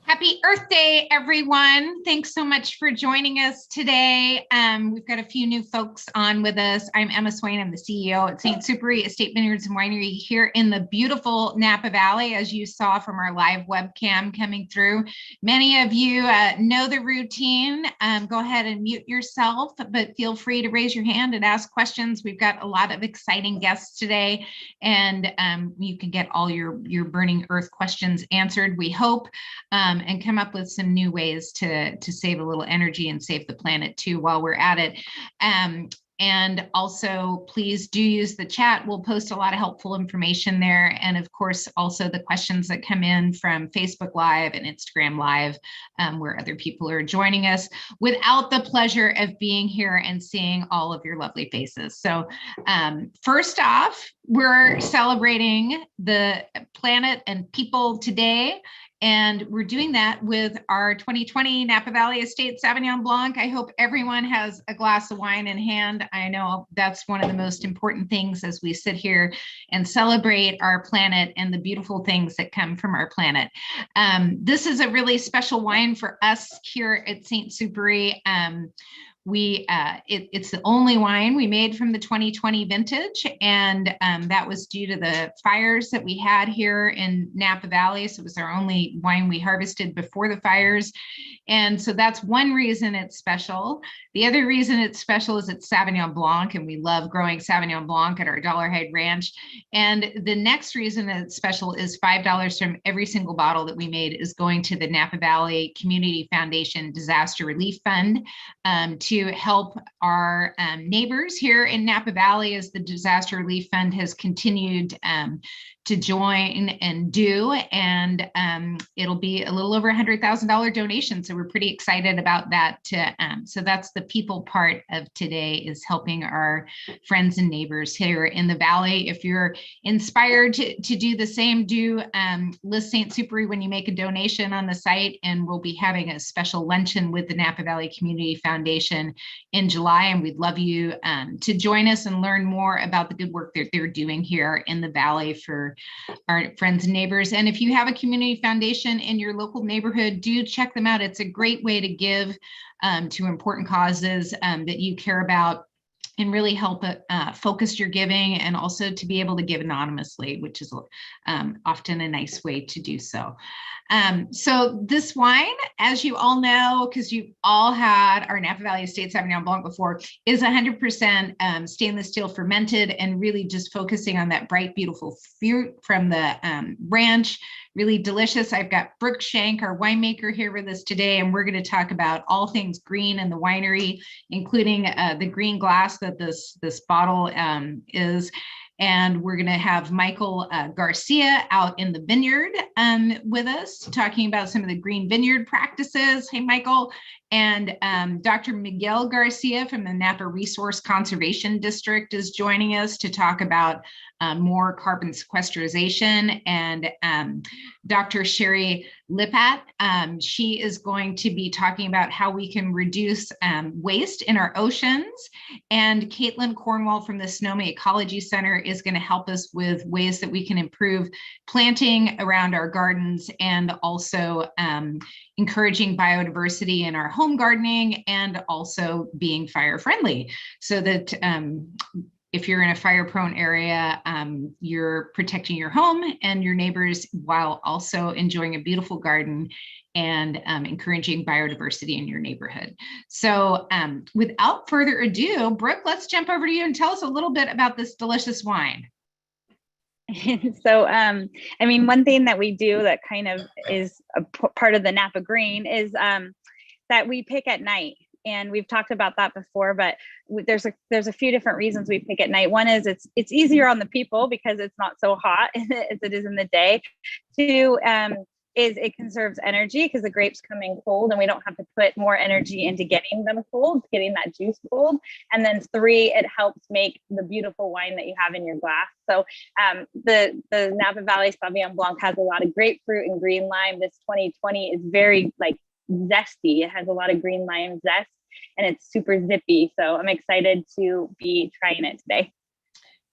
Happy Earth Day, everyone. Thanks so much for joining us today. We've got a few new folks on with us. I'm Emma Swain. I'm the CEO at St. Supéry Estate Vineyards and Winery here in the beautiful Napa Valley, as you saw from our live webcam coming through. Many of you know the routine. Go ahead and mute yourself, but feel free to raise your hand and ask questions. We've got a lot of exciting guests today, and you can get all your burning earth questions answered, we hope. And come up with some new ways to save a little energy and save the planet too while we're at it. And also, please do use the chat. We'll post a lot of helpful information there. And of course, also the questions that come in from Facebook Live and Instagram Live, where other people are joining us, without the pleasure of being here and seeing all of your lovely faces. So first off, we're celebrating the planet and people today. And we're doing that with our 2020 Napa Valley Estate Sauvignon Blanc. I hope everyone has a glass of wine in hand. I know that's one of the most important things as we sit here and celebrate our planet and the beautiful things that come from our planet. This is a really special wine for us here at St. Supéry. It's the only wine we made from the 2020 vintage, and that was due to the fires that we had here in Napa Valley. So it was our only wine we harvested before the fires. And so that's one reason it's special. The other reason it's special is it's Sauvignon Blanc, and we love growing Sauvignon Blanc at our Dollarhide Ranch. And the next reason that it's special is $5 from every single bottle that we made is going to the Napa Valley Community Foundation Disaster Relief Fund to help our neighbors here in Napa Valley as the Disaster Relief Fund has continued to join and do. And it'll be a little over $100,000 donation. So we're pretty excited about that. So that's the people part of today, is helping our friends and neighbors here in the Valley. If you're inspired to do the same, do list St. Supéry when you make a donation on the site, and we'll be having a special luncheon with the Napa Valley Community Foundation in July. And we'd love you to join us and learn more about the good work that they're doing here in the Valley for our friends and neighbors. And if you have a community foundation in your local neighborhood, do check them out. It's a great way to give to important causes that you care about, and really help focus your giving, and also to be able to give anonymously, which is often a nice way to do so. So this wine, as you all know, because you've all had our Napa Valley Estate Sauvignon Blanc before, is 100% stainless steel fermented, and really just focusing on that bright, beautiful fruit from the ranch. Really delicious. I've got Brooke Shank, our winemaker, here with us today, and we're going to talk about all things green in the winery, including the green glass that this bottle is. And we're going to have Michael Garcia out in the vineyard with us, talking about some of the green vineyard practices. Hey, Michael. And Dr. Miguel Garcia from the Napa Resource Conservation District is joining us to talk about more carbon sequestration. And Dr. Sherry Lipat, she is going to be talking about how we can reduce waste in our oceans. And Caitlin Cornwall from the Sonoma Ecology Center is going to help us with ways that we can improve planting around our gardens, and also encouraging biodiversity in our home gardening, and also being fire friendly, so that if you're in a fire-prone area, you're protecting your home and your neighbors while also enjoying a beautiful garden and encouraging biodiversity in your neighborhood. So without further ado, Brooke, let's jump over to you and tell us a little bit about this delicious wine. So, I mean, one thing that we do that kind of is a part of the Napa Green is that we pick at night. And we've talked about that before, but there's a few different reasons we pick at night. One is it's easier on the people because it's not so hot as it is in the day. Two is it conserves energy because the grapes come in cold, and we don't have to put more energy into getting them cold, getting that juice cold. And then three, it helps make the beautiful wine that you have in your glass. So the Napa Valley Sauvignon Blanc has a lot of grapefruit and green lime. This 2020 is very zesty. It has a lot of green lime zest, and it's super zippy. So I'm excited to be trying it today.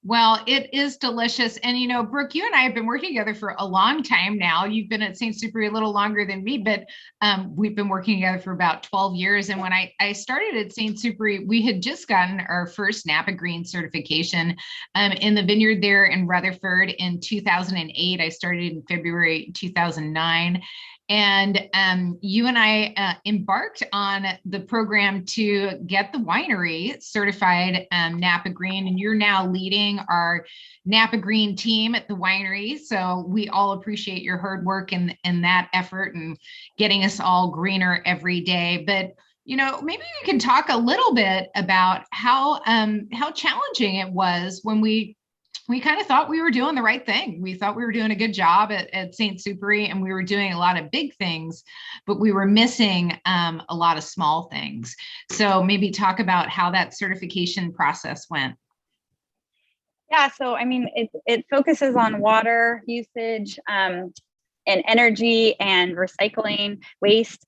Well, it is delicious. And, Brooke, you and I have been working together for a long time now. You've been at St. Supéry a little longer than me, but we've been working together for about 12 years. And when I started at St. Supéry, we had just gotten our first Napa Green certification in the vineyard there in Rutherford in 2008. I started in February 2009. And you and I embarked on the program to get the winery certified Napa Green, and you're now leading our Napa Green team at the winery. So we all appreciate your hard work and that effort and getting us all greener every day. But maybe you can talk a little bit about how challenging it was when we kind of thought we were doing the right thing. We thought we were doing a good job at St. Supéry, and we were doing a lot of big things, but we were missing a lot of small things. So maybe talk about how that certification process went. Yeah, so I mean, it focuses on water usage and energy and recycling waste.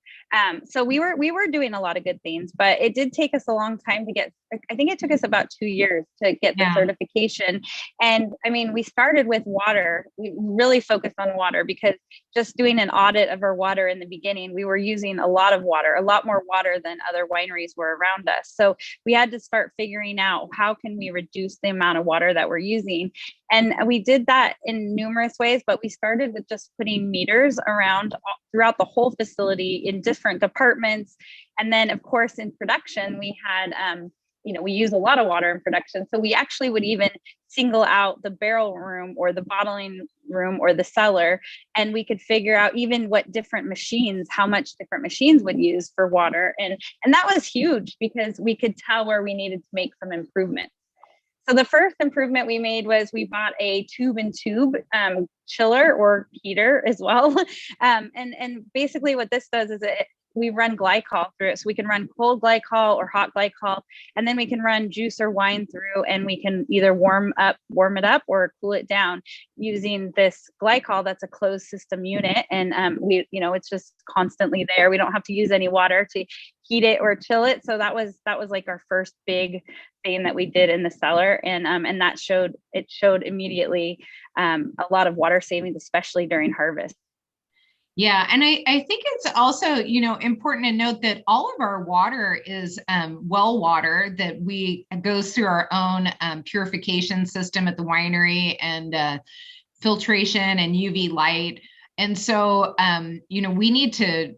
So we were doing a lot of good things, but it did take us a long time to get. I think it took us about 2 years to get the certification. And I mean, we started with water. We really focused on water because just doing an audit of our water in the beginning, we were using a lot of water, a lot more water than other wineries were around us. So we had to start figuring out how can we reduce the amount of water that we're using. And we did that in numerous ways, but we started with just putting meters around throughout the whole facility in different departments. And then of course, in production, we had, we use a lot of water in production. So we actually would even single out the barrel room or the bottling room or the cellar. And we could figure out even what different machines, how much different machines would use for water. And that was huge because we could tell where we needed to make some improvements. So the first improvement we made was we bought a tube chiller or heater as well. And basically what this does is we run glycol through it. So we can run cold glycol or hot glycol, and then we can run juice or wine through, and we can either warm it up or cool it down using this glycol that's a closed system unit. And it's just constantly there. We don't have to use any water to heat it or chill it. So that was like our first big thing that we did in the cellar. And that showed immediately a lot of water savings, especially during harvest. Yeah, and I think it's also, important to note that all of our water is well water that goes through our own purification system at the winery and filtration and UV light. And so, we need to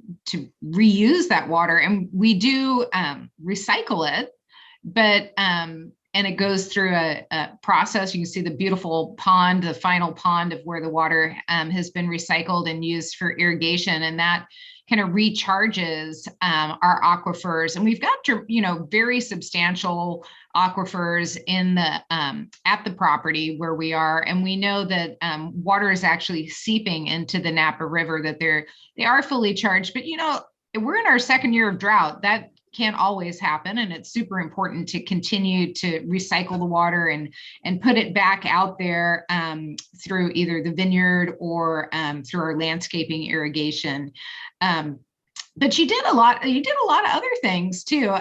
reuse that water, and we do recycle it, but and it goes through a process. You can see the beautiful pond, the final pond of where the water has been recycled and used for irrigation. And that kind of recharges our aquifers. And we've got, very substantial aquifers in the at the property where we are. And we know that water is actually seeping into the Napa River, that they are fully charged. But, we're in our second year of drought. That can't always happen, and it's super important to continue to recycle the water and put it back out there through either the vineyard or through our landscaping irrigation. But you did a lot of other things too,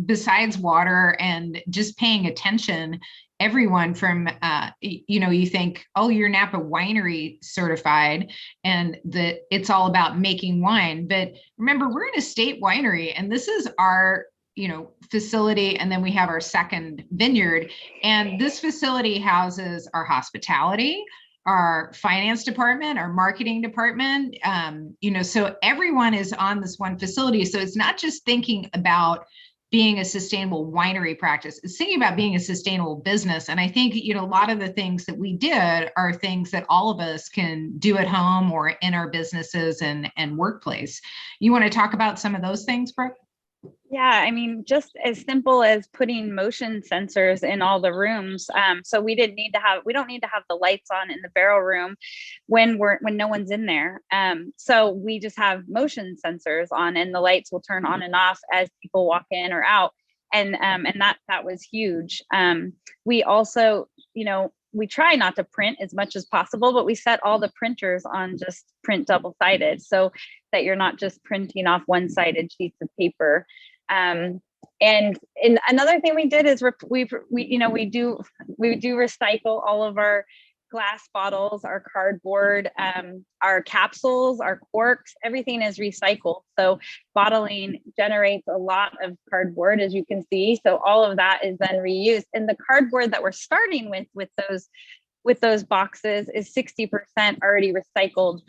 besides water and just paying attention. Everyone from, you think, oh, you're Napa Winery certified and that it's all about making wine. But remember, we're in a state winery, and this is our, facility. And then we have our second vineyard. And this facility houses our hospitality, our finance department, our marketing department, so everyone is on this one facility. So it's not just thinking about being a sustainable winery practice, it's thinking about being a sustainable business. And I think, a lot of the things that we did are things that all of us can do at home or in our businesses and workplace. You want to talk about some of those things, Brooke? Yeah, I mean, just as simple as putting motion sensors in all the rooms. So we don't need to have the lights on in the barrel room when no one's in there. So we just have motion sensors on, and the lights will turn on and off as people walk in or out. And that was huge. We also, we try not to print as much as possible, but we set all the printers on just print double-sided so that you're not just printing off one-sided sheets of paper. And another thing we did is we do recycle all of our glass bottles, our cardboard, our capsules, our corks, everything is recycled. So bottling generates a lot of cardboard, as you can see. So all of that is then reused. And the cardboard that we're starting with those boxes is 60% already recycled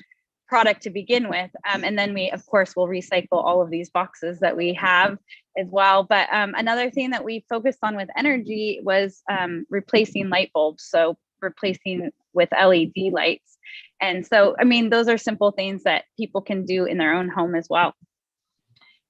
product to begin with. And then we, of course, will recycle all of these boxes that we have as well. But another thing that we focused on with energy was replacing light bulbs. So replacing with LED lights. And so, I mean, those are simple things that people can do in their own home as well.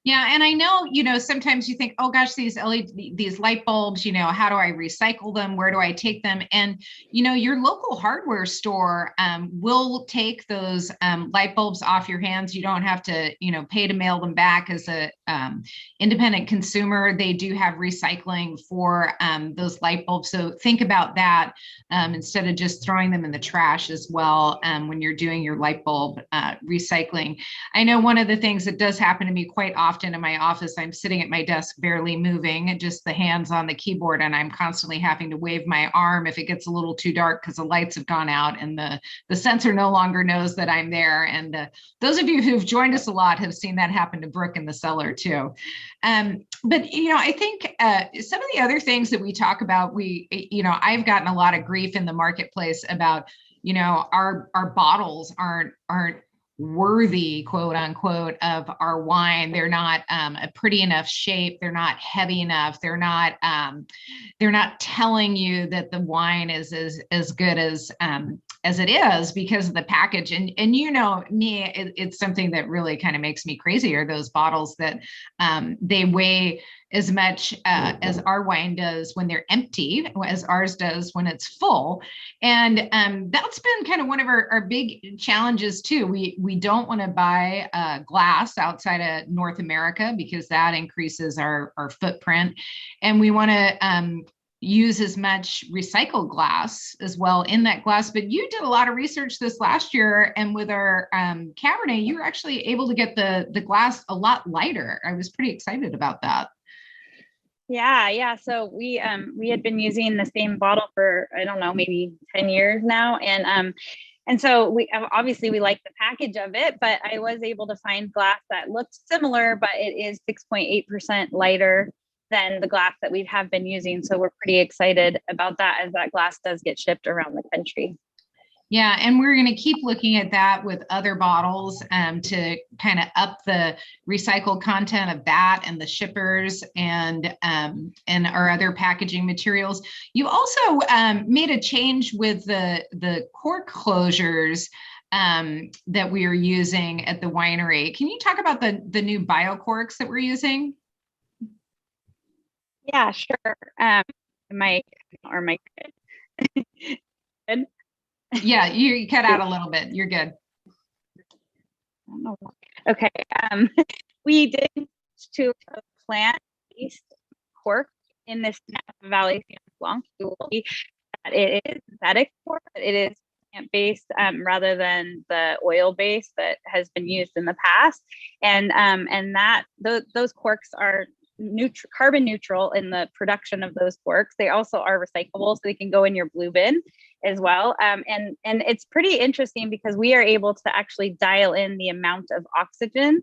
Yeah, and I know, sometimes you think, oh gosh, these light bulbs, how do I recycle them? Where do I take them? And, your local hardware store will take those light bulbs off your hands. You don't have to, pay to mail them back as a independent consumer. They do have recycling for those light bulbs. So think about that instead of just throwing them in the trash as well when you're doing your light bulb recycling. I know one of the things that does happen to me quite often in my office, I'm sitting at my desk barely moving, just the hands on the keyboard, and I'm constantly having to wave my arm if it gets a little too dark because the lights have gone out and the sensor no longer knows that I'm there. And those of you who've joined us a lot have seen that happen to Brooke in the cellar too. But I think some of the other things that we talk about, I've gotten a lot of grief in the marketplace about, our bottles aren't worthy, quote unquote, of our wine. They're not a pretty enough shape. They're not heavy enough. They're not telling you that the wine is as good as it is because of the package. And me, it's something that really kind of makes me crazy are those bottles that they weigh as much as our wine does when they're empty, as ours does when it's full. And that's been kind of one of our big challenges too. We don't want to buy glass outside of North America because that increases our footprint. And we want to use as much recycled glass as well in that glass. But you did a lot of research this last year, and with our Cabernet, you were actually able to get the glass a lot lighter. I was pretty excited about that. Yeah. So we had been using the same bottle for, I don't know, maybe 10 years now. And so we obviously we like the package of it, but I was able to find glass that looked similar, but it is 6.8% lighter than the glass that we have been using. So we're pretty excited about that as that glass does get shipped around the country. Yeah, and we're going to keep looking at that with other bottles to kind of up the recycled content of that and the shippers and our other packaging materials. You also made a change with the cork closures that we are using at the winery. Can you talk about the new bio corks that we're using? Yeah, sure. My good. Yeah, you cut out a little bit. You're good. Okay. We did to a plant-based cork in this Napa Valley Sauvignon Blanc. You will see that it is synthetic cork. It is plant-based rather than the oil-based that has been used in the past. And that those corks are carbon neutral in the production of those corks. They also are recyclable, so they can go in your blue bin as well. And it's pretty interesting because we are able to actually dial in the amount of oxygen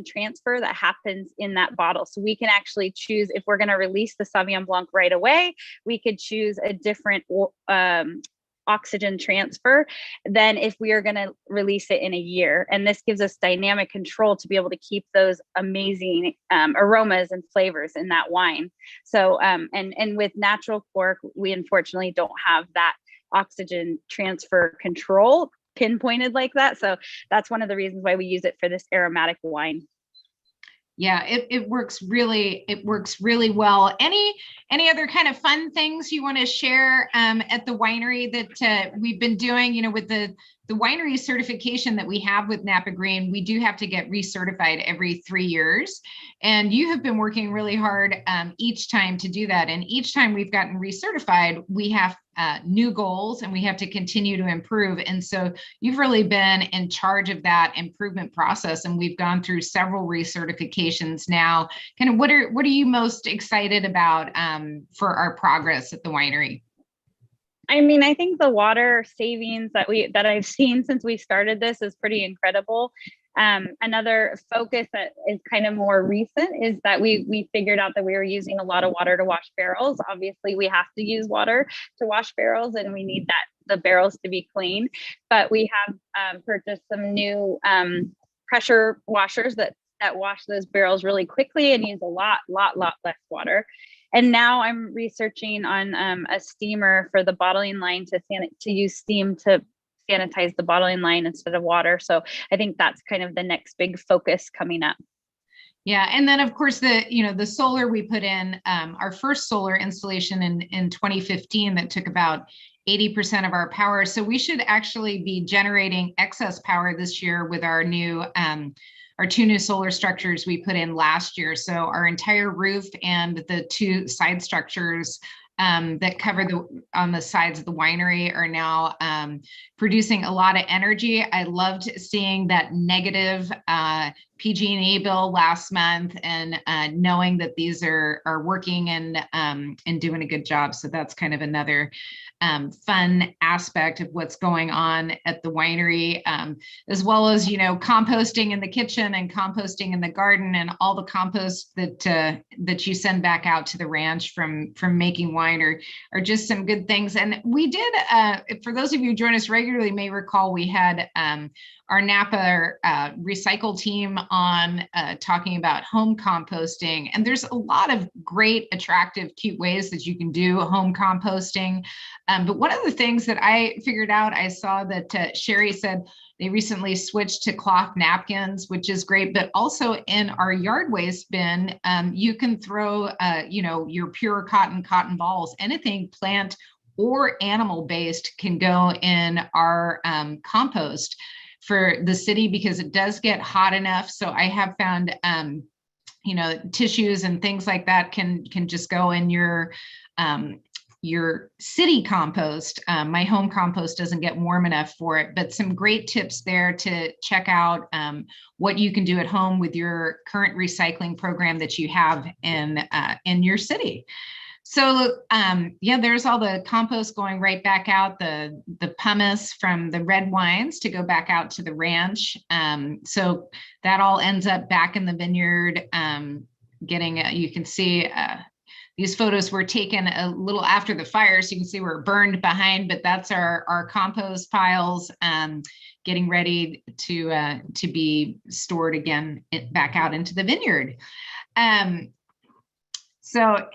transfer that happens in that bottle. So we can actually choose if we're going to release the Sauvignon Blanc right away, we could choose a different oxygen transfer than if we are going to release it in a year. And this gives us dynamic control to be able to keep those amazing aromas and flavors in that wine. So, and with natural cork, we unfortunately don't have that oxygen transfer control pinpointed like that. So that's one of the reasons why we use it for this aromatic wine. Yeah, it works really well. Any other kind of fun things you want to share at the winery that we've been doing, with the the winery certification that we have with Napa Green, we do have to get recertified every 3 years. And you have been working really hard each time to do that. And each time we've gotten recertified, we have new goals and we have to continue to improve. And so you've really been in charge of that improvement process. And we've gone through several recertifications now. Kind of what are you most excited about for our progress at the winery? I mean, I think the water savings that I've seen since we started this is pretty incredible. Another focus that is kind of more recent is that we figured out that we were using a lot of water to wash barrels. Obviously, we have to use water to wash barrels, and we need the barrels to be clean. But we have purchased some new pressure washers that wash those barrels really quickly and use a lot less water. And now I'm researching on a steamer for the bottling line to use steam to sanitize the bottling line instead of water. So I think that's kind of the next big focus coming up. Yeah, and then of course the solar we put in, our first solar installation in 2015 that took about 80% of our power. So we should actually be generating excess power this year with our two new solar structures we put in last year. So our entire roof and the two side structures that cover on the sides of the winery are now producing a lot of energy. I loved seeing that negative PG&E bill last month and knowing that these are working and doing a good job. So that's kind of another fun aspect of what's going on at the winery, as well as, composting in the kitchen and composting in the garden and all the compost that you send back out to the ranch from making wine are just some good things. And we did, for those of you who join us regularly may recall, we had our Napa recycle team on talking about home composting. And there's a lot of great, attractive, cute ways that you can do home composting. But one of the things that I figured out, I saw that Sherry said they recently switched to cloth napkins, which is great. But also in our yard waste bin, you can throw, your pure cotton balls, anything plant or animal based can go in our compost for the city because it does get hot enough. So I have found, tissues and things like that can just go in your city compost. My home compost doesn't get warm enough for it, but some great tips there to check out what you can do at home with your current recycling program that you have in your city. So there's all the compost going right back out, the pumice from the red wines to go back out to the ranch. So that all ends up back in the vineyard, you can see these photos were taken a little after the fire, so you can see we're burned behind, but that's our compost piles getting ready to be stored again back out into the vineyard. So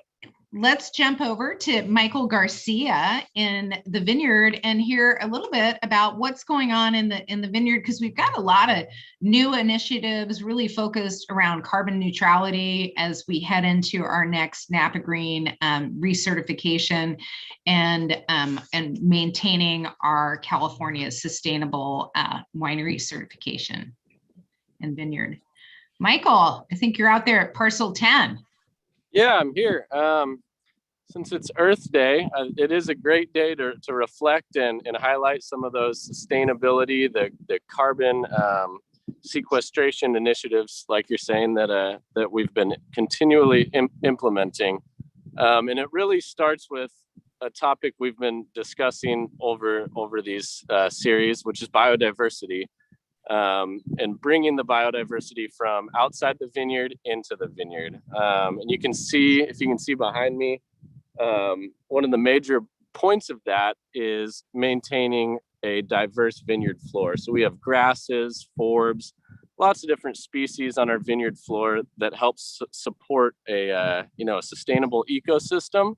let's jump over to Michael Garcia in the vineyard and hear a little bit about what's going on in the vineyard, because we've got a lot of new initiatives really focused around carbon neutrality as we head into our next Napa Green recertification and maintaining our California sustainable winery certification and vineyard. Michael, I think you're out there at parcel 10. Yeah, I'm here. Since it's Earth Day, it is a great day to reflect and highlight some of those sustainability, the carbon sequestration initiatives, like you're saying, that we've been continually implementing. And it really starts with a topic we've been discussing over these series, which is biodiversity. And bringing the biodiversity from outside the vineyard into the vineyard. And you can see, if you can see behind me, one of the major points of that is maintaining a diverse vineyard floor. So we have grasses, forbs, lots of different species on our vineyard floor that helps support a sustainable ecosystem.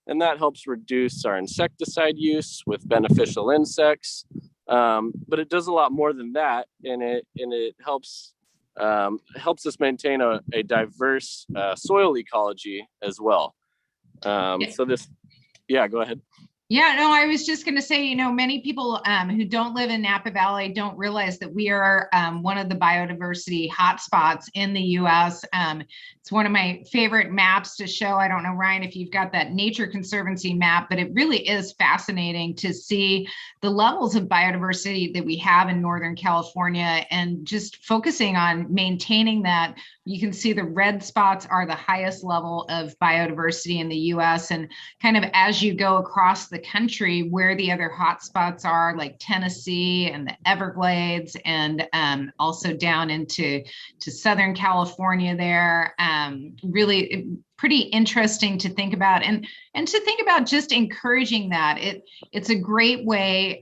And that helps reduce our insecticide use with beneficial insects. But it does a lot more than that, and it helps us maintain a diverse soil ecology as well. So go ahead. Yeah, no, I was just going to say, many people who don't live in Napa Valley don't realize that we are one of the biodiversity hotspots in the U.S. It's one of my favorite maps to show. I don't know, Ryan, if you've got that Nature Conservancy map, but it really is fascinating to see the levels of biodiversity that we have in Northern California, and just focusing on maintaining that. You can see the red spots are the highest level of biodiversity in the U.S. And kind of as you go across the country, where the other hotspots are, like Tennessee and the Everglades, and also down into Southern California there. Really pretty interesting to think about, and to think about just encouraging that. It's a great way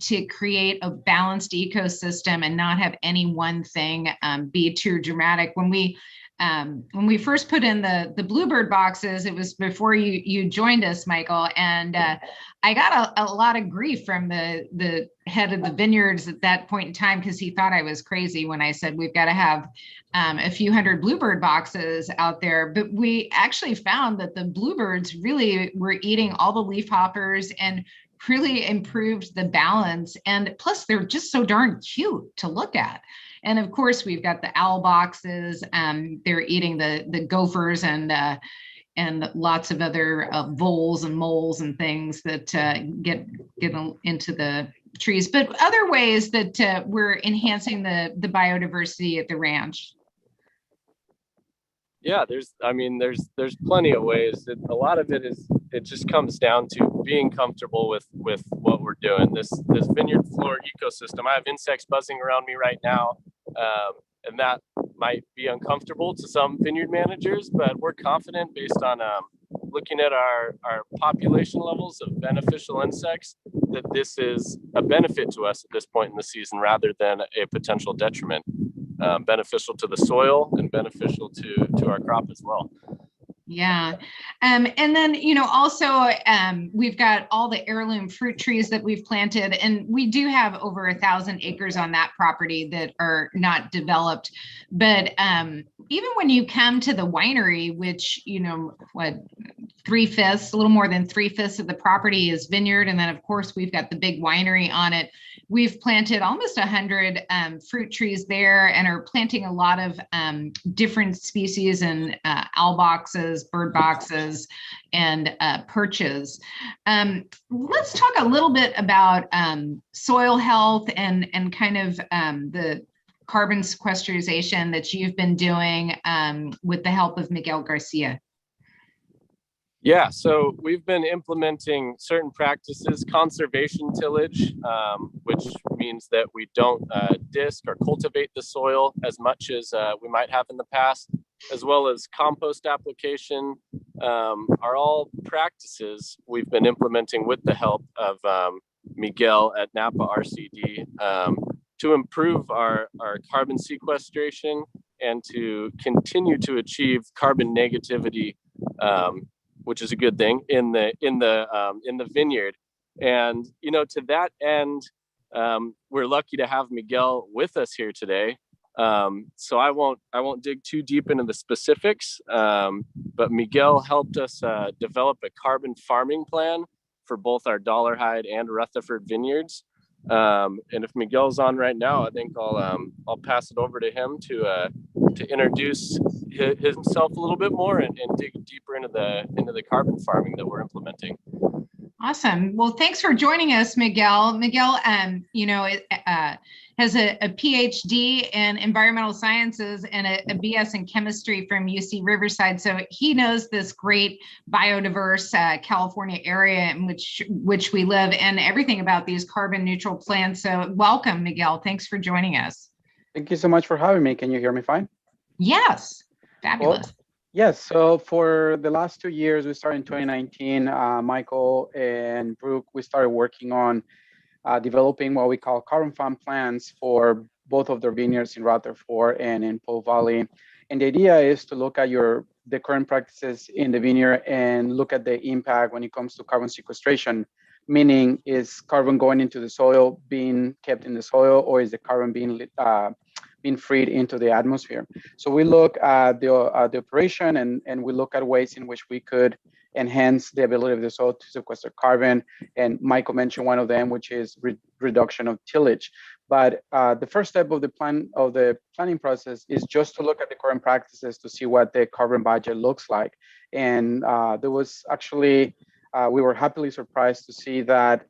to create a balanced ecosystem and not have any one thing be too dramatic. When we first put in the bluebird boxes, it was before you joined us, Michael, and I got a lot of grief from the head of the vineyards at that point in time, because he thought I was crazy when I said we've got to have a few hundred bluebird boxes out there. But we actually found that the bluebirds really were eating all the leaf hoppers and really improved the balance. And plus, they're just so darn cute to look at. And of course, we've got the owl boxes. They're eating the gophers and lots of other voles and moles and things that get into the trees. But other ways that we're enhancing the biodiversity at the ranch. Yeah, there's plenty of ways. A lot of it just comes down to being comfortable with what we're doing. This vineyard floor ecosystem. I have insects buzzing around me right now, and that might be uncomfortable to some vineyard managers, but we're confident based on looking at our population levels of beneficial insects that this is a benefit to us at this point in the season rather than a potential detriment. Beneficial to the soil and beneficial to our crop as well. Yeah. And then, also we've got all the heirloom fruit trees that we've planted, and we do have over 1,000 acres on that property that are not developed. But even when you come to the winery, which, a little more than 3/5 of the property is vineyard. And then of course we've got the big winery on it. We've planted almost 100 fruit trees there, and are planting a lot of different species and owl boxes, bird boxes, and perches. Let's talk a little bit about soil health and kind of the carbon sequestration that you've been doing with the help of Miguel Garcia. Yeah, so we've been implementing certain practices, conservation tillage, which means that we don't disc or cultivate the soil as much as we might have in the past, as well as compost application, are all practices we've been implementing with the help of Miguel at Napa RCD to improve our carbon sequestration and to continue to achieve carbon negativity, which is a good thing in the vineyard. And to that end, we're lucky to have Miguel with us here today. So I won't dig too deep into the specifics, but Miguel helped us develop a carbon farming plan for both our Dollarhide and Rutherford vineyards. And if Miguel's on right now, I think I'll pass it over to him to introduce himself a little bit more and dig deeper into the carbon farming that we're implementing. Awesome. Well, thanks for joining us, Miguel. Miguel, has a PhD in environmental sciences and a BS in chemistry from UC Riverside. So he knows this great biodiverse California area in which we live, and everything about these carbon neutral plants. So welcome, Miguel. Thanks for joining us. Thank you so much for having me. Can you hear me fine? Yes. Fabulous. Well, yes. So for the last 2 years, we started in 2019, Michael and Brooke, we started working on developing what we call carbon farm plans for both of their vineyards in Rutherford and in Paul Valley. And the idea is to look at the current practices in the vineyard and look at the impact when it comes to carbon sequestration, meaning is carbon going into the soil, being kept in the soil, or is the carbon being freed into the atmosphere? So we look at the operation and we look at ways in which we could enhance the ability of the soil to sequester carbon. And Michael mentioned one of them, which is reduction of tillage. But the first step of the planning process is just to look at the current practices to see what the carbon budget looks like. And there was actually, we were happily surprised to see that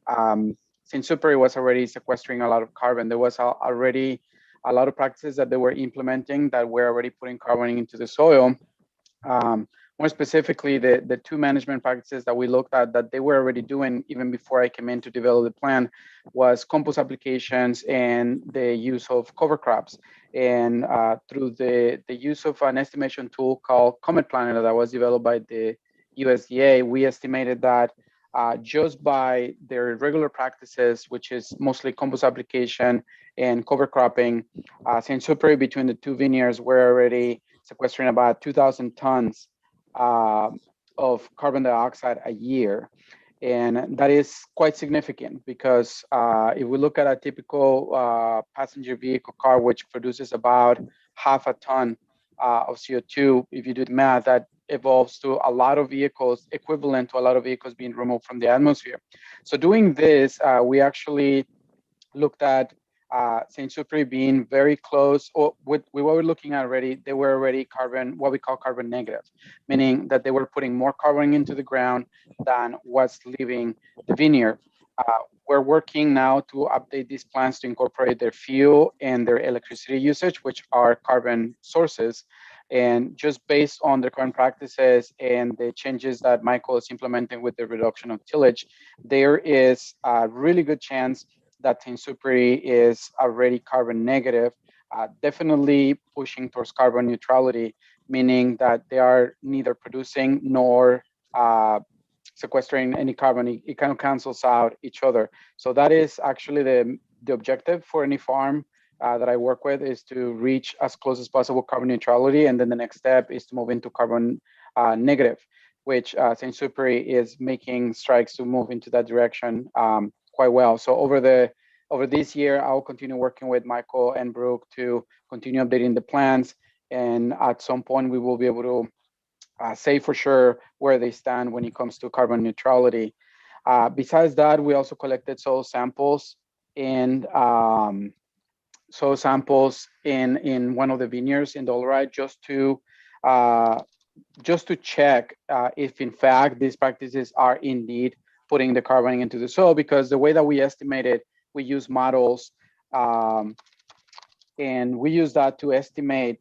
since Supéry was already sequestering a lot of carbon, there was already a lot of practices that they were implementing that were already putting carbon into the soil. More specifically, the two management practices that we looked at that they were already doing even before I came in to develop the plan was compost applications and the use of cover crops. And through the use of an estimation tool called Comet Planner that was developed by the USDA, we estimated that just by their regular practices, which is mostly compost application and cover cropping, St. Supéry between the two vineyards were already sequestering about 2,000 tons of carbon dioxide a year. And that is quite significant because if we look at a typical passenger vehicle car, which produces about half a ton of CO2, if you do the math, that evolves to a lot of vehicles, equivalent to a lot of vehicles being removed from the atmosphere. So doing this, we actually looked at St. Supéry being very close, or with what we're looking at already, they were already carbon, what we call carbon negative, meaning that they were putting more carbon into the ground than what's leaving the vineyard. We're working now to update these plans to incorporate their fuel and their electricity usage, which are carbon sources. And just based on the current practices and the changes that Michael is implementing with the reduction of tillage, there is a really good chance that St. Supéry is already carbon negative, definitely pushing towards carbon neutrality, meaning that they are neither producing nor sequestering any carbon. It kind of cancels out each other. So that is actually the objective for any farm that I work with, is to reach as close as possible carbon neutrality. And then the next step is to move into carbon negative, which St. Supéry is making strides to move into that direction quite well. So over this year, I'll continue working with Michael and Brooke to continue updating the plans. And at some point, we will be able to say for sure where they stand when it comes to carbon neutrality. Besides that, we also collected soil samples in one of the vineyards in Dolorite, just to check if in fact these practices are indeed putting the carbon into the soil, because the way that we estimate it, we use models, and we use that to estimate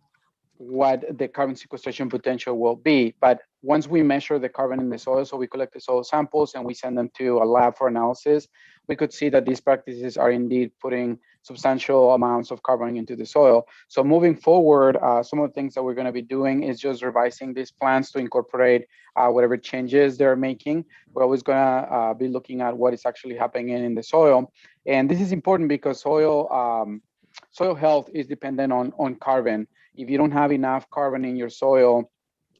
what the carbon sequestration potential will be. But once we measure the carbon in the soil, so we collect the soil samples and we send them to a lab for analysis, we could see that these practices are indeed putting substantial amounts of carbon into the soil. So moving forward, some of the things that we're going to be doing is just revising these plans to incorporate whatever changes they're making. We're always going to be looking at what is actually happening in the soil. And this is important because soil health is dependent on carbon. If you don't have enough carbon in your soil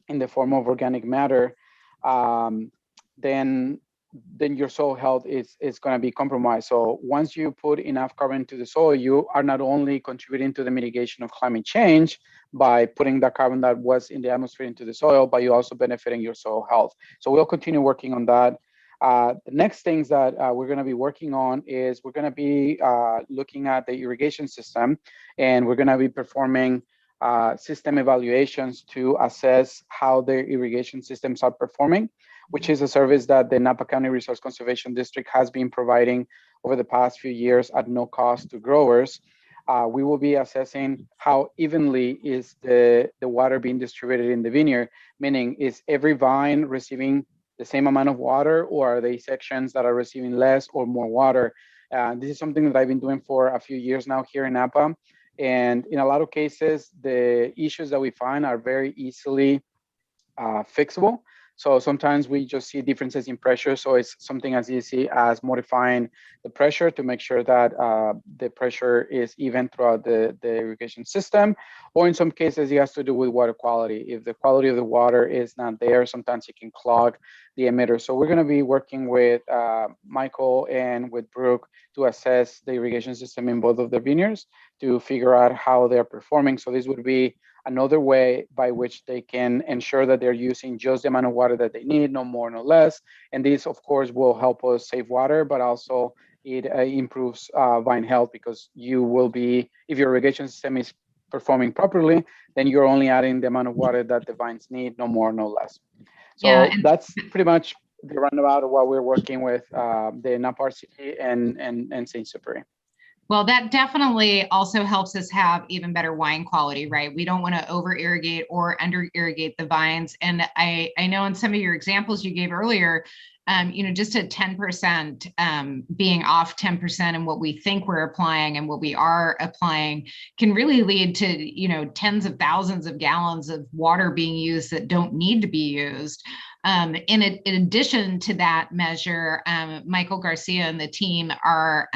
in the form of organic matter, then your soil health is going to be compromised. So once you put enough carbon into the soil, you are not only contributing to the mitigation of climate change by putting the carbon that was in the atmosphere into the soil, but you're also benefiting your soil health. So we'll continue working on that. The next things that we're going to be working on is we're going to be looking at the irrigation system, and we're going to be performing system evaluations to assess how the irrigation systems are performing, which is a service that the Napa County Resource Conservation District has been providing over the past few years at no cost to growers. We will be assessing how evenly is the water being distributed in the vineyard, meaning is every vine receiving the same amount of water, or are they sections that are receiving less or more water? This is something that I've been doing for a few years now here in Napa. And in a lot of cases, the issues that we find are very easily fixable. So sometimes we just see differences in pressure. So it's something as easy as modifying the pressure to make sure that the pressure is even throughout the irrigation system. Or in some cases, it has to do with water quality. If the quality of the water is not there, sometimes it can clog the emitter. So we're going to be working with Michael and with Brooke to assess the irrigation system in both of the vineyards to figure out how they're performing. So this would be another way by which they can ensure that they're using just the amount of water that they need, no more, no less. And this, of course, will help us save water, but also it improves vine health, because you will be, if your irrigation system is performing properly, then you're only adding the amount of water that the vines need, no more, no less. So Yeah, that's pretty much the roundabout of what we're working with the Napa RCT and St. Supéry. well, that definitely also helps us have even better wine quality, right? We don't want to over irrigate or under irrigate the vines. And I know in some of your examples you gave earlier, just a 10% being off 10% in what we think we're applying and what we are applying can really lead to, tens of thousands of gallons of water being used that don't need to be used. In addition to that measure, Michael Garcia and the team are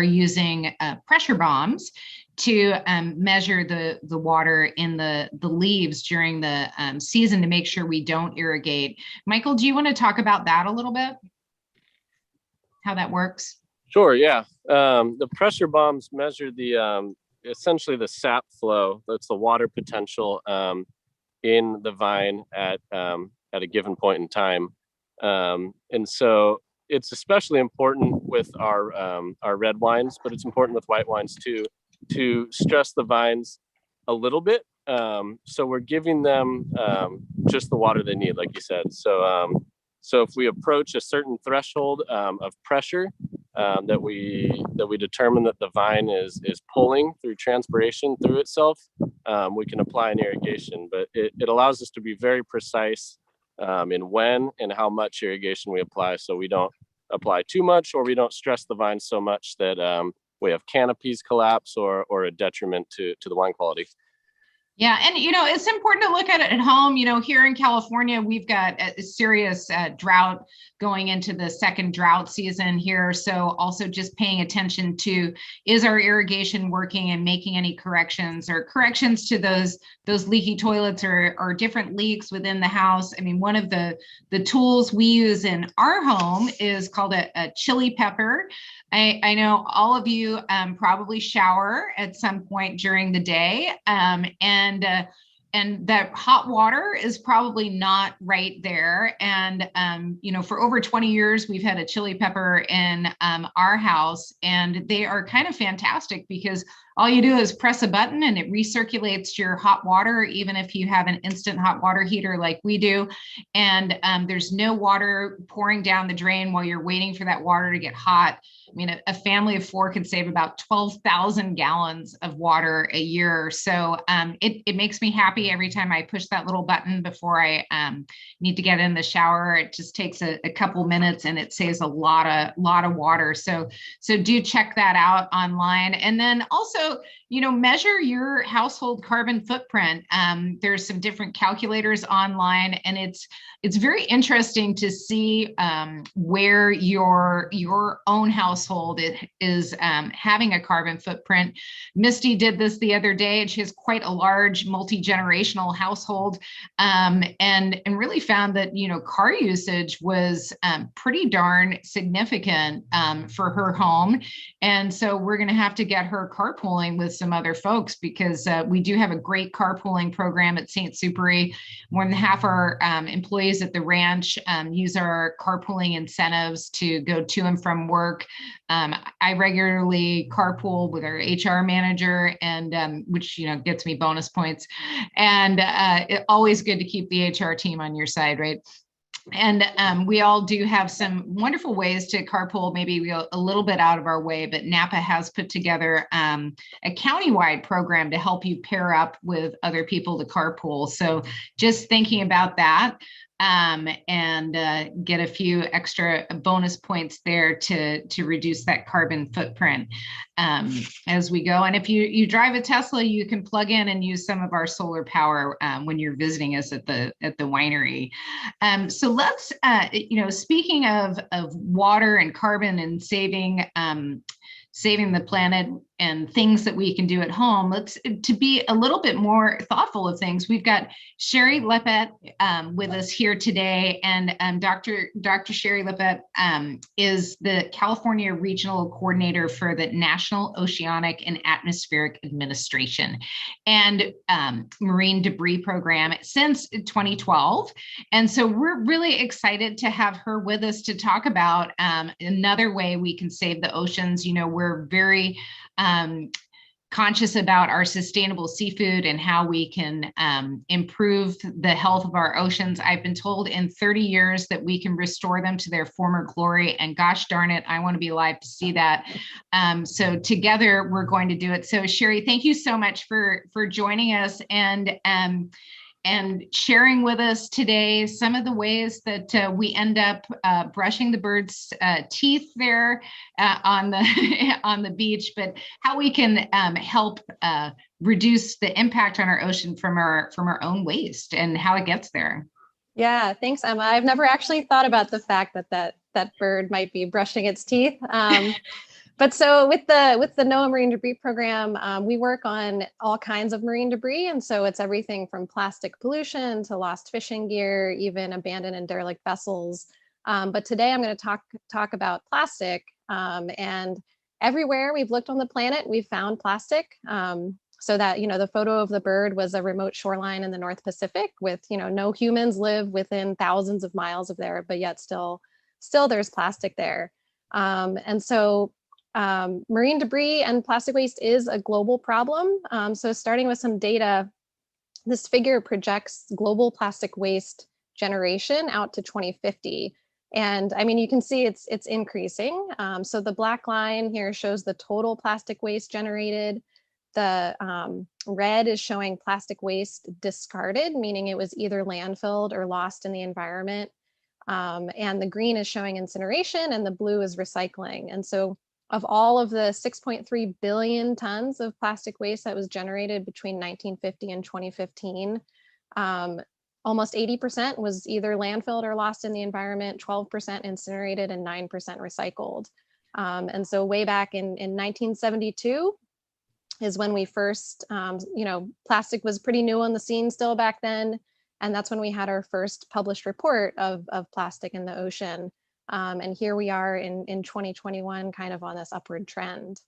using pressure bombs to measure the water in the leaves during the season to make sure we don't irrigate. Michael, do you want to talk about that a little bit? How that works? Sure, yeah. The pressure bombs measure the essentially the sap flow. That's the water potential in the vine at a given point in time. And so it's especially important with our red wines, but it's important with white wines too, to stress the vines a little bit. So we're giving them just the water they need, like you said. So if we approach a certain threshold of pressure that we determine that the vine is pulling through transpiration through itself, we can apply an irrigation. But it allows us to be very precise in when and how much irrigation we apply, so we don't apply too much, or we don't stress the vines so much that we have canopies collapse or a detriment to the wine quality. Yeah, and it's important to look at it at home. Here in California, we've got a serious drought going into the second drought season here. So also just paying attention to, is our irrigation working, and making any corrections to those leaky toilets or different leaks within the house. I mean, one of the tools we use in our home is called a chili pepper. I know all of you probably shower at some point during the day, and that hot water is probably not right there. And, for over 20 years, we've had a chili pepper in our house, and they are kind of fantastic because all you do is press a button and it recirculates your hot water, even if you have an instant hot water heater like we do. And there's no water pouring down the drain while you're waiting for that water to get hot. I mean, a family of 4 could save about 12,000 gallons of water a year. So it makes me happy every time I push that little button before I need to get in the shower. It just takes a couple minutes and it saves a lot of water. So do check that out online. And then also, measure your household carbon footprint. There's some different calculators online, and it's very interesting to see where your own household is having a carbon footprint. Misty did this the other day, and she has quite a large multi-generational household, and really found that car usage was pretty darn significant for her home. And so we're going to have to get her carpooling with some other folks, because we do have a great carpooling program at St. Supéry. More than half our employees at the ranch use our carpooling incentives to go to and from work. I regularly carpool with our HR manager, and which gets me bonus points. And it's always good to keep the HR team on your side, right? And we all do have some wonderful ways to carpool, maybe we go a little bit out of our way, but Napa has put together a countywide program to help you pair up with other people to carpool. So just thinking about that, and get a few extra bonus points there to reduce that carbon footprint as we go. And if you drive a Tesla, you can plug in and use some of our solar power when you're visiting us at the winery. So let's, speaking of water and carbon and saving the planet, and things that we can do at home, let's to be a little bit more thoughtful of things. We've got Sherry Lippett with us here today, and Dr. Sherry Lippett is the California Regional Coordinator for the National Oceanic and Atmospheric Administration and Marine Debris Program since 2012. And so we're really excited to have her with us to talk about another way we can save the oceans. You know, we're very conscious about our sustainable seafood and how we can improve the health of our oceans. I've been told in 30 years that we can restore them to their former glory, and gosh darn it, I want to be alive to see that. So together we're going to do it. So Sherry, thank you so much for joining us and sharing with us today some of the ways that we end up brushing the birds' teeth there on the beach, but how we can help reduce the impact on our ocean from our own waste and how it gets there. Yeah, thanks, Emma. I've never actually thought about the fact that bird might be brushing its teeth. But so with the NOAA Marine Debris Program, we work on all kinds of marine debris. And so it's everything from plastic pollution to lost fishing gear, even abandoned and derelict vessels. But today I'm going to talk about plastic. And everywhere we've looked on the planet, we've found plastic. So that, you know, the photo of the bird was a remote shoreline in the North Pacific with, you know, no humans live within thousands of miles of there, but yet still there's plastic there. And so marine debris and plastic waste is a global problem. So starting with some data, this figure projects global plastic waste generation out to 2050. And I mean, you can see it's increasing. So the black line here shows the total plastic waste generated. The red is showing plastic waste discarded, meaning it was either landfilled or lost in the environment. And the green is showing incineration and the blue is recycling. And so of all of the 6.3 billion tons of plastic waste that was generated between 1950 and 2015, almost 80% was either landfilled or lost in the environment, 12% incinerated, and 9% recycled. And so way back in 1972 is when we first, you know, plastic was pretty new on the scene still back then. And that's when we had our first published report of plastic in the ocean. And here we are in 2021, kind of on this upward trend.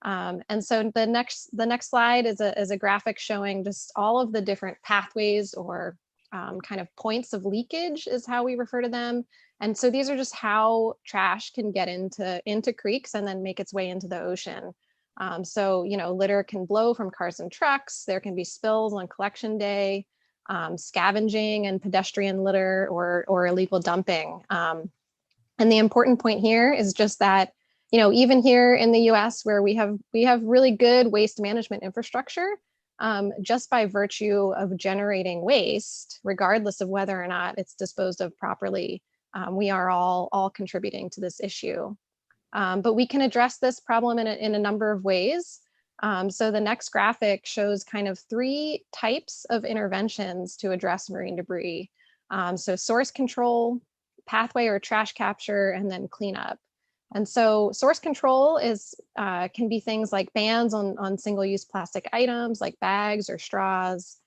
And so the next slide is a graphic showing just all of the different pathways or kind of points of leakage is how we refer to them. And so these are just how trash can get into creeks and then make its way into the ocean. So, you know, litter can blow from cars and trucks. There can be spills on collection day, scavenging and pedestrian litter or illegal dumping. And the important point here is just that, you know, even here in the US where we have really good waste management infrastructure, just by virtue of generating waste, regardless of whether or not it's disposed of properly, we are all contributing to this issue. But we can address this problem in a number of ways. So the next graphic shows kind of 3 types of interventions to address marine debris. So source control, pathway or trash capture, and then cleanup. And so source control can be things like bans on single-use plastic items like bags or straws,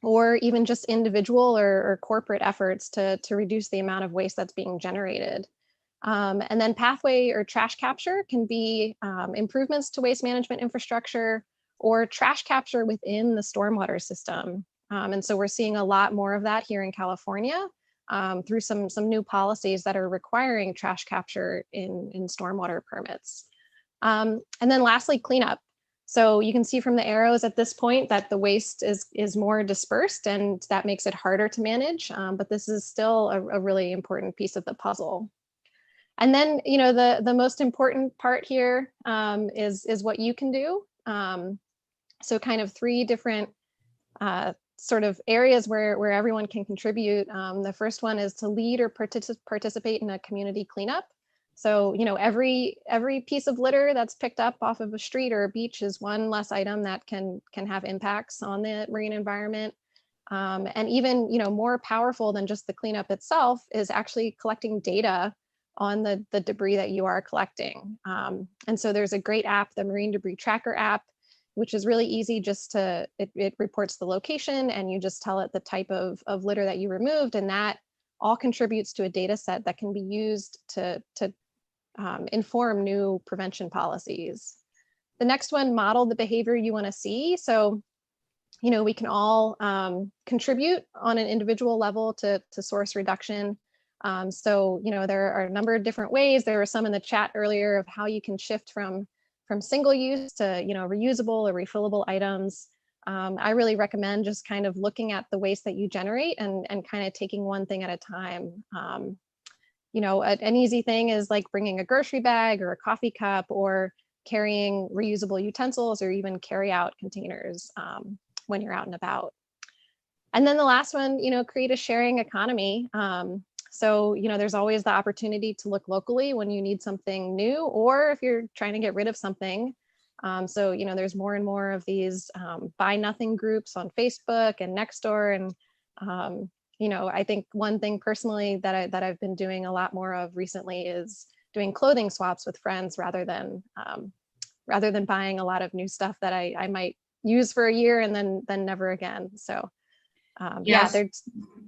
or even just individual or corporate efforts to reduce the amount of waste that's being generated. And then pathway or trash capture can be improvements to waste management infrastructure or trash capture within the stormwater system. And so we're seeing a lot more of that here in California through some new policies that are requiring trash capture in stormwater permits. And then lastly, cleanup. So you can see from the arrows at this point that the waste is more dispersed and that makes it harder to manage, but this is still a really important piece of the puzzle. And then, you know, the most important part here is what you can do. So kind of 3 different sort of areas where everyone can contribute. The first one is to lead or participate in a community cleanup. So, you know, every piece of litter that's picked up off of a street or a beach is one less item that can have impacts on the marine environment. And even, you know, more powerful than just the cleanup itself is actually collecting data on the debris that you are collecting. And so there's a great app, the Marine Debris Tracker app, which is really easy. Just to, it reports the location and you just tell it the type of litter that you removed, and that all contributes to a data set that can be used to inform new prevention policies. The next one, model the behavior you want to see. So, you know, we can all contribute on an individual level to source reduction. So, you know, there are a number of different ways. There were some in the chat earlier of how you can shift from single use to, you know, reusable or refillable items. I really recommend just kind of looking at the waste that you generate and kind of taking one thing at a time. You know, an easy thing is like bringing a grocery bag or a coffee cup, or carrying reusable utensils, or even carry out containers when you're out and about. And then the last one, you know, create a sharing economy. So, you know, there's always the opportunity to look locally when you need something new, or if you're trying to get rid of something. So, you know, there's more and more of these buy nothing groups on Facebook and Nextdoor. And, you know, I think one thing personally that I've been doing a lot more of recently is doing clothing swaps with friends rather than buying a lot of new stuff that I might use for a year and then never again. So Yes. yeah,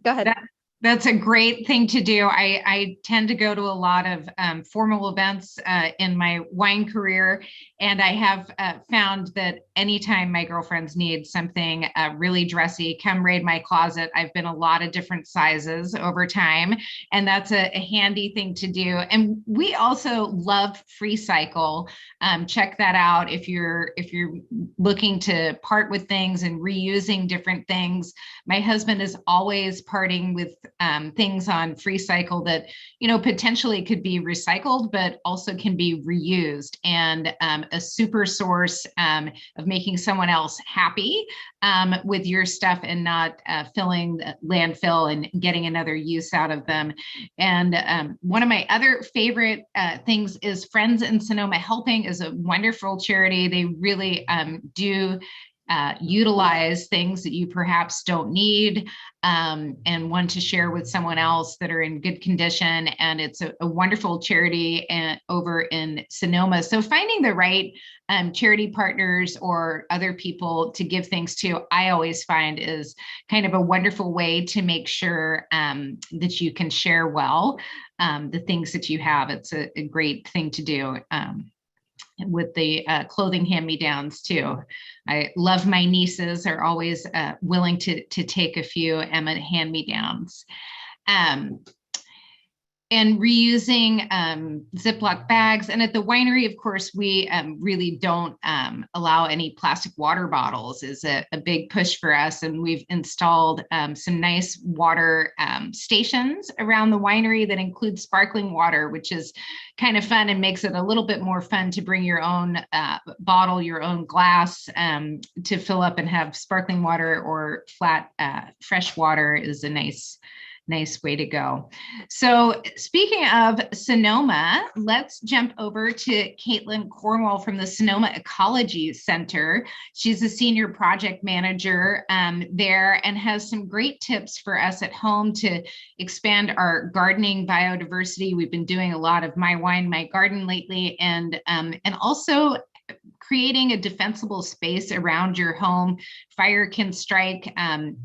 go ahead. That's a great thing to do. I tend to go to a lot of formal events in my wine career, and I have found that anytime my girlfriends need something really dressy, come raid my closet. I've been a lot of different sizes over time, and that's a handy thing to do. And we also love Free Cycle. Check that out if you're looking to part with things and reusing different things. My husband is always parting with things on Free Cycle that, you know, potentially could be recycled, but also can be reused, and a super source of making someone else happy with your stuff and not filling the landfill and getting another use out of them. And one of my other favorite things is Friends in Sonoma Helping is a wonderful charity. They really do utilize things that you perhaps don't need and want to share with someone else that are in good condition. And it's a wonderful charity over in Sonoma. So finding the right charity partners or other people to give things to, I always find is kind of a wonderful way to make sure that you can share well the things that you have. It's a great thing to do. With the clothing hand-me-downs too. I love my nieces are always willing to take a few Emma hand-me-downs. And reusing Ziploc bags. And at the winery, of course, we really don't allow any plastic water bottles is a big push for us. And we've installed some nice water stations around the winery that include sparkling water, which is kind of fun and makes it a little bit more fun to bring your own bottle, your own glass to fill up and have sparkling water, or flat fresh water is a nice way to go. So speaking of Sonoma, let's jump over to Caitlin Cornwall from the Sonoma Ecology Center. She's a senior project manager there and has some great tips for us at home to expand our gardening biodiversity. We've been doing a lot of My Wine, My Garden lately, and also creating a defensible space around your home. Fire can strike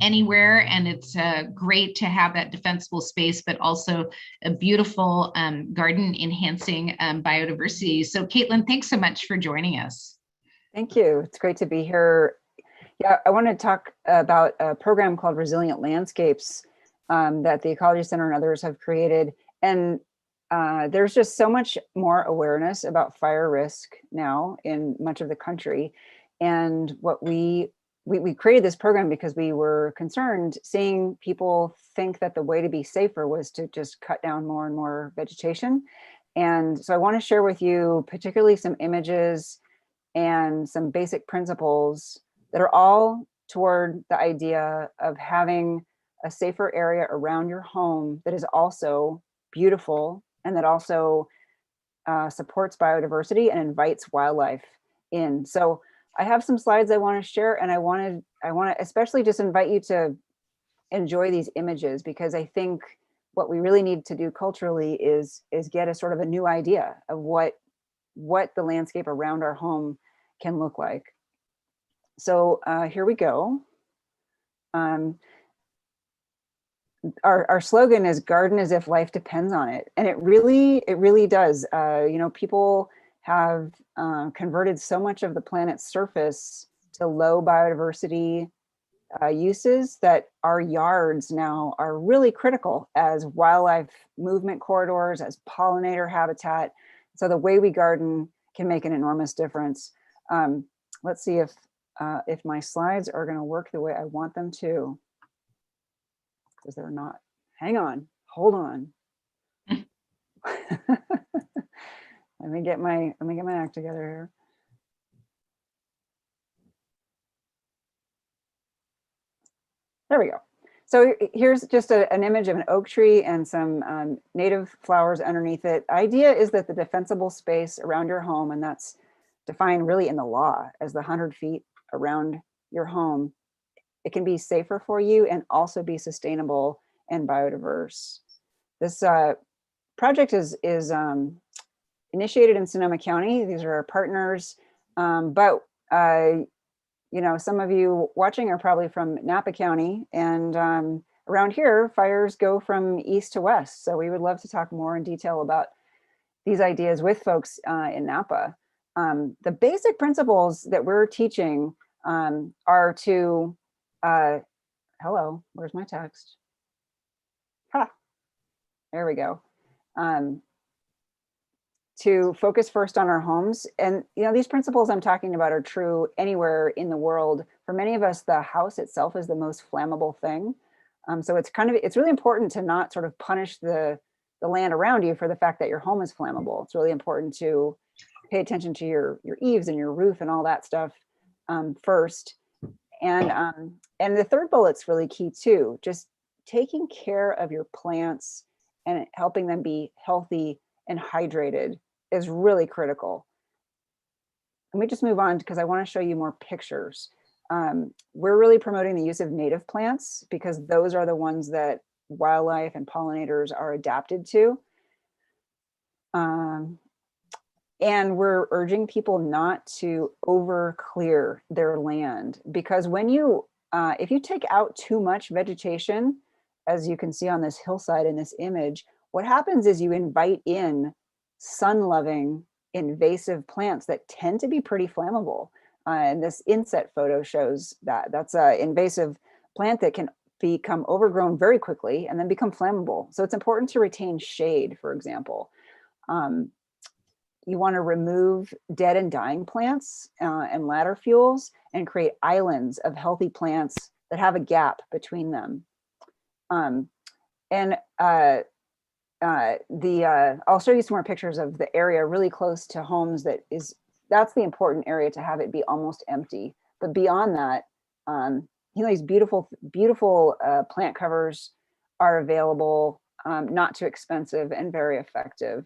anywhere, and it's great to have that defensible space, but also a beautiful garden enhancing biodiversity. So Caitlin, thanks so much for joining us. Thank you. It's great to be here. Yeah, I want to talk about a program called Resilient Landscapes that the Ecology Center and others have created. And there's just so much more awareness about fire risk now in much of the country. And what we created this program because we were concerned seeing people think that the way to be safer was to just cut down more and more vegetation. And so I want to share with you particularly some images and some basic principles that are all toward the idea of having a safer area around your home that is also beautiful and that also supports biodiversity and invites wildlife in. So I have some slides I want to share, and I want to especially just invite you to enjoy these images, because I think what we really need to do culturally is get a sort of a new idea of what the landscape around our home can look like. So here we go. Our slogan is "Garden as if life depends on it," and it really does. You know, people have converted so much of the planet's surface to low biodiversity uses that our yards now are really critical as wildlife movement corridors, as pollinator habitat. So the way we garden can make an enormous difference. Let's see if my slides are going to work the way I want them to, because they're not. Hang on, hold on. Let me get my act together here. There we go. So here's just an image of an oak tree and some native flowers underneath it. The idea is that the defensible space around your home, and that's defined really in the law as the 100 feet around your home, it can be safer for you and also be sustainable and biodiverse. This project is initiated in Sonoma County. These are our partners, but you know, some of you watching are probably from Napa County, and around here, fires go from east to west. So we would love to talk more in detail about these ideas with folks in Napa. The basic principles that we're teaching are to, hello, where's my text? Ha, there we go. To focus first on our homes. And, you know, these principles I'm talking about are true anywhere in the world. For many of us, the house itself is the most flammable thing. So it's really important to not sort of punish the land around you for the fact that your home is flammable. It's really important to pay attention to your eaves and your roof and all that stuff first. And the third bullet's really key too, just taking care of your plants and helping them be healthy and hydrated is really critical. Let me just move on because I want to show you more pictures. We're really promoting the use of native plants because those are the ones that wildlife and pollinators are adapted to. And we're urging people not to over clear their land, because when you, if you take out too much vegetation, as you can see on this hillside in this image, what happens is you invite in sun-loving invasive plants that tend to be pretty flammable. And this inset photo shows that. That's an invasive plant that can become overgrown very quickly and then become flammable. So it's important to retain shade, for example. You want to remove dead and dying plants and ladder fuels and create islands of healthy plants that have a gap between them. I'll show you some more pictures of the area really close to homes that's the important area to have it be almost empty. But beyond that, you know, these beautiful plant covers are available, not too expensive and very effective.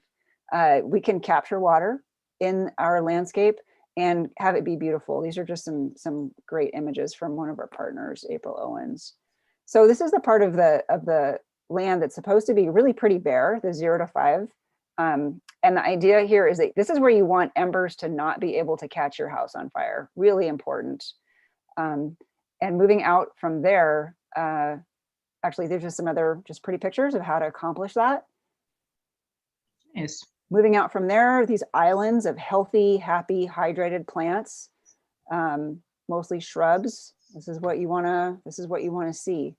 We can capture water in our landscape and have it be beautiful. These are just some great images from one of our partners, April Owens. So this is the part of the land that's supposed to be really pretty bare, the 0 to 5. And the idea here is that this is where you want embers to not be able to catch your house on fire. Really important. And moving out from there, actually, there's just some other pretty pictures of how to accomplish that. Nice. Moving out from there, these islands of healthy, happy, hydrated plants, mostly shrubs. This is what you want to see.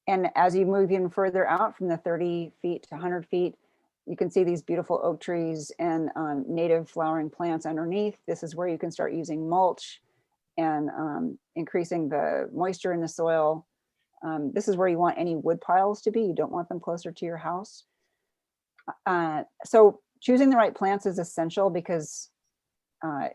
And as you move even further out from the 30 feet to 100 feet, you can see these beautiful oak trees and native flowering plants underneath. This is where you can start using mulch and increasing the moisture in the soil. This is where you want any wood piles to be. You don't want them closer to your house. So choosing the right plants is essential because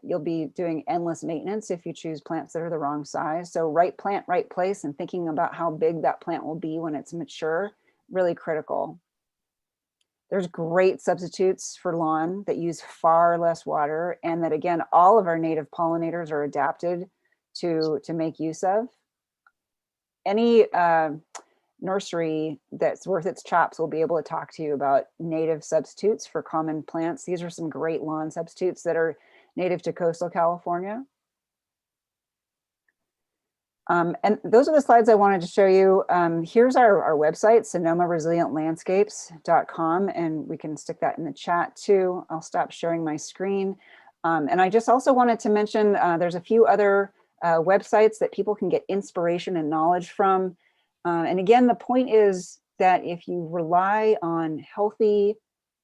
you'll be doing endless maintenance if you choose plants that are the wrong size. So right plant, right place, and thinking about how big that plant will be when it's mature, really critical. There's great substitutes for lawn that use far less water and that, again, all of our native pollinators are adapted to make use of. any nursery that's worth its chops will be able to talk to you about native substitutes for common plants. These are some great lawn substitutes that are native to coastal California. And those are the slides I wanted to show you. Here's our website, SonomaResilientLandscapes.com, and we can stick that in the chat too. I'll stop sharing my screen. And I just also wanted to mention there's a few other websites that people can get inspiration and knowledge from. And again, the point is that if you rely on healthy,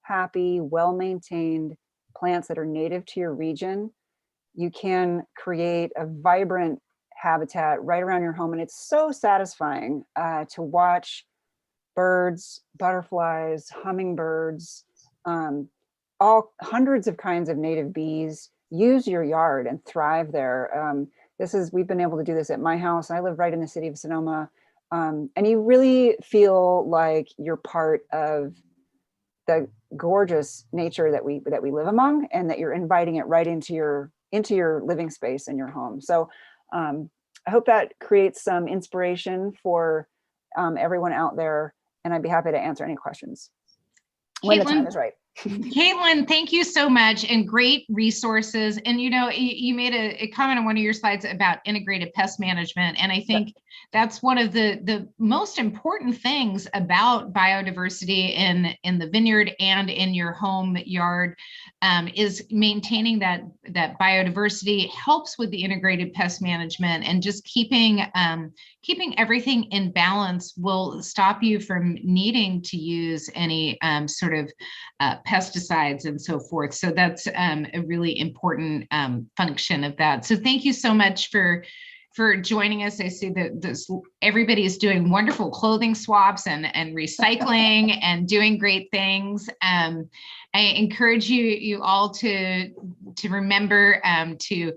happy, well-maintained plants that are native to your region, you can create a vibrant habitat right around your home. And it's so satisfying to watch birds, butterflies, hummingbirds, all hundreds of kinds of native bees use your yard and thrive there. We've been able to do this at my house. I live right in the city of Sonoma. And you really feel like you're part of the gorgeous nature that we live among, and that you're inviting it right into your living space in your home. So I hope that creates some inspiration for everyone out there, and I'd be happy to answer any questions when the time is right. Caitlin, thank you so much, and great resources. And you made a comment on one of your slides about integrated pest management, and I think that's one of the most important things about biodiversity in the vineyard and in your home yard, is maintaining that biodiversity helps with the integrated pest management, and just keeping everything in balance will stop you from needing to use any sort of pesticides and so forth. So that's a really important function of that. So thank you so much for joining us. I see that everybody is doing wonderful clothing swaps and recycling and doing great things. I encourage you all to remember to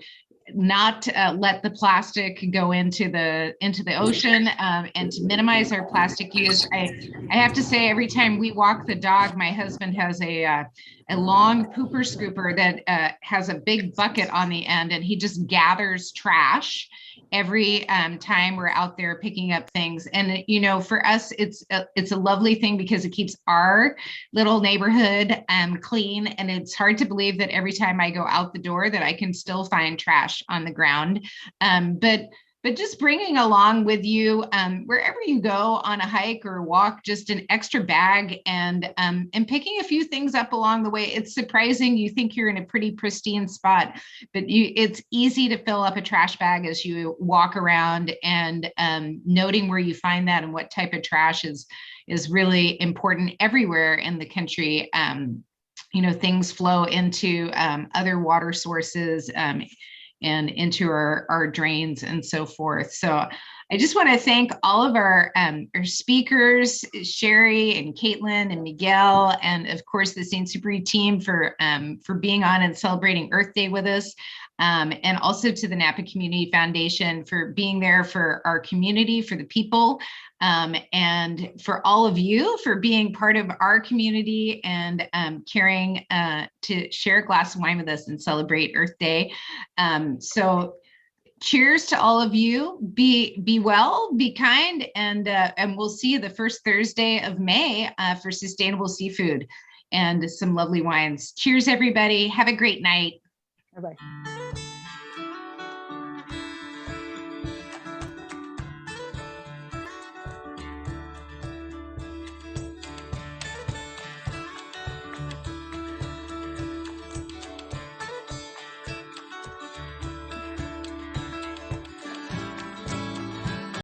not let the plastic go into the ocean, and to minimize our plastic use. I have to say, every time we walk the dog, my husband has a long pooper scooper that has a big bucket on the end, and he just gathers trash every time we're out there picking up things. And for us, it's a lovely thing because it keeps our little neighborhood clean. And it's hard to believe that every time I go out the door that I can still find trash on the ground. But just bringing along with you wherever you go on a hike or walk, just an extra bag, and picking a few things up along the way. It's surprising. You think you're in a pretty pristine spot, but it's easy to fill up a trash bag as you walk around, and noting where you find that and what type of trash is really important everywhere in the country. Things flow into other water sources, and into our drains and so forth. So I just want to thank all of our speakers, Sherry and Caitlin and Miguel, and of course the St. Supéry team for being on and celebrating Earth Day with us. And also to the Napa Community Foundation for being there for our community, for the people, and for all of you for being part of our community and caring to share a glass of wine with us and celebrate Earth Day. So cheers to all of you. Be well, be kind, and we'll see you the first Thursday of May for sustainable seafood and some lovely wines. Cheers, everybody. Have a great night. Bye-bye.